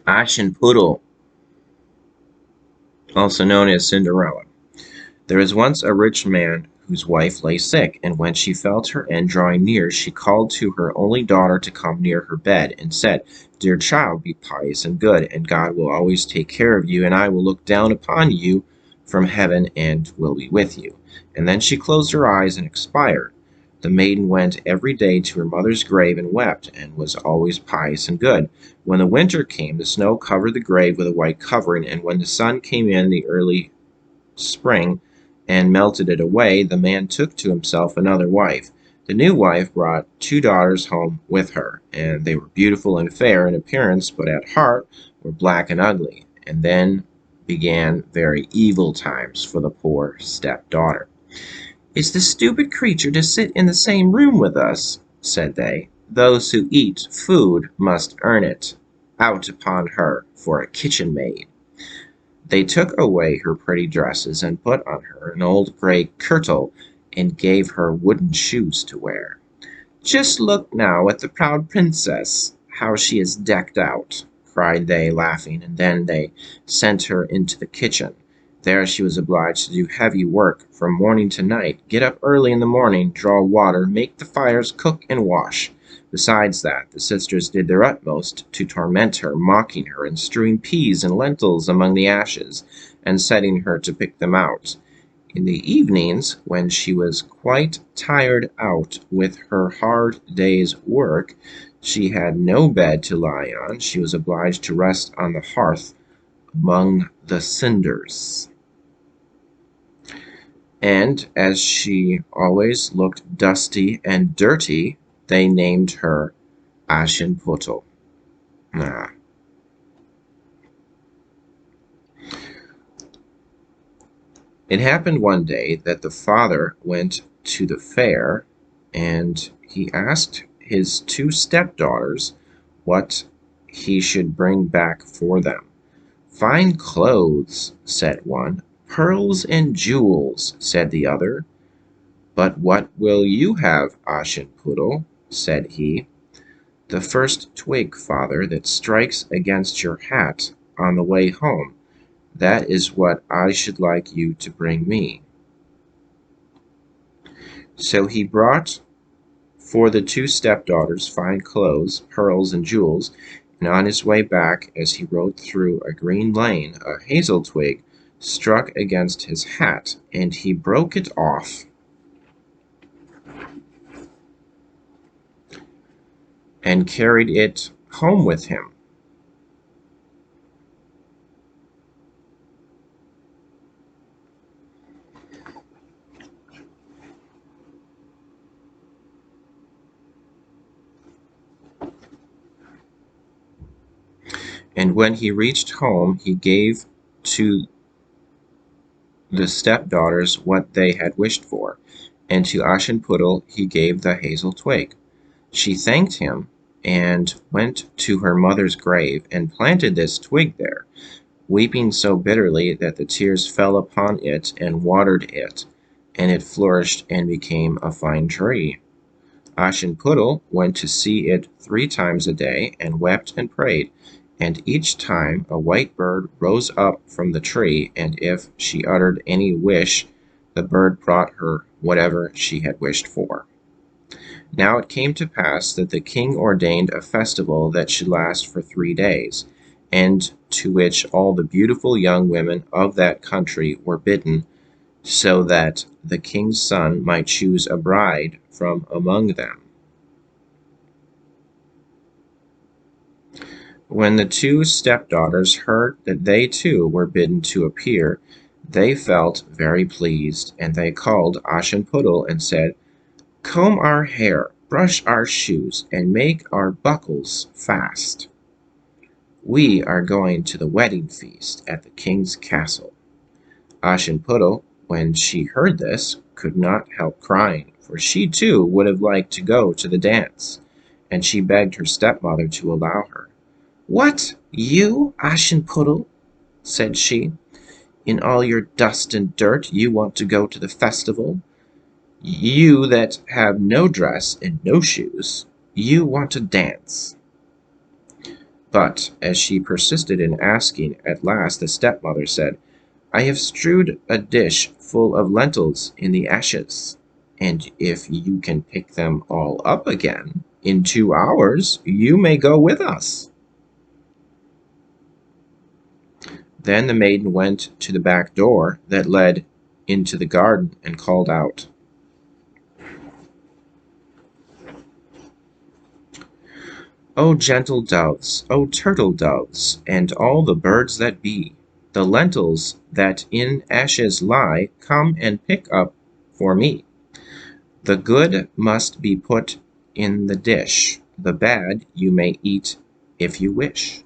Aschenputtel, also known as Cinderella. There was once a rich man whose wife lay sick, and when she felt her end drawing near, she called to her only daughter to come near her bed, and said, "Dear child, be pious and good, and God will always take care of you, and I will look down upon you from heaven and will be with you." And then she closed her eyes and expired. The maiden went every day to her mother's grave and wept, and was always pious and good. When the winter came, the snow covered the grave with a white covering, and when the sun came in the early spring and melted it away, the man took to himself another wife. The new wife brought two daughters home with her, and they were beautiful and fair in appearance, but at heart were black and ugly. And then began very evil times for the poor stepdaughter. "Is the stupid creature to sit in the same room with us?" said they. "Those who eat food must earn it. Out upon her for a kitchen maid." They took away her pretty dresses and put on her an old gray kirtle and gave her wooden shoes to wear. "Just look now at the proud princess, how she is decked out," cried they, laughing, and then they sent her into the kitchen. There she was obliged to do heavy work from morning to night, get up early in the morning, draw water, make the fires, cook and wash. Besides that, the sisters did their utmost to torment her, mocking her, and strewing peas and lentils among the ashes, and setting her to pick them out. In the evenings, when she was quite tired out with her hard day's work, she had no bed to lie on. She was obliged to rest on the hearth among the cinders. And as she always looked dusty and dirty, they named her Aschenputtel. Ah. It happened one day that the father went to the fair, and he asked his two stepdaughters what he should bring back for them. "Fine clothes," said one. "Pearls and jewels," said the other. "But what will you have, Aschenputtel?" said he. "The first twig, father, that strikes against your hat on the way home. That is what I should like you to bring me." So he brought for the two stepdaughters fine clothes, pearls, and jewels, and on his way back, as he rode through a green lane, a hazel twig struck against his hat, and he broke it off and carried it home with him. And when he reached home, he gave to the stepdaughters what they had wished for, and to Aschenputtel he gave the hazel twig. She thanked him and went to her mother's grave and planted this twig there, weeping so bitterly that the tears fell upon it and watered it, and it flourished and became a fine tree. Aschenputtel went to see it 3 times a day, and wept and prayed, and each time a white bird rose up from the tree, and if she uttered any wish, the bird brought her whatever she had wished for. Now it came to pass that the king ordained a festival that should last for 3 days, and to which all the beautiful young women of that country were bidden, so that the king's son might choose a bride from among them. When the two stepdaughters heard that they too were bidden to appear, they felt very pleased, and they called Aschenputtel and said, "Comb our hair, brush our shoes, and make our buckles fast. We are going to the wedding feast at the king's castle." Aschenputtel, when she heard this, could not help crying, for she too would have liked to go to the dance, and she begged her stepmother to allow her. "What, you, Aschenputtel?" said she. "In all your dust and dirt you want to go to the festival? You that have no dress and no shoes, you want to dance." But as she persisted in asking, at last the stepmother said, I have strewed a dish full of lentils in the ashes, and if you can pick them all up again in 2 hours, you may go with us. Then the maiden went to the back door that led into the garden and called out, O gentle doves, O turtle doves, and all the birds that be, the lentils that in ashes lie, come and pick up for me. The good must be put in the dish, the bad you may eat if you wish.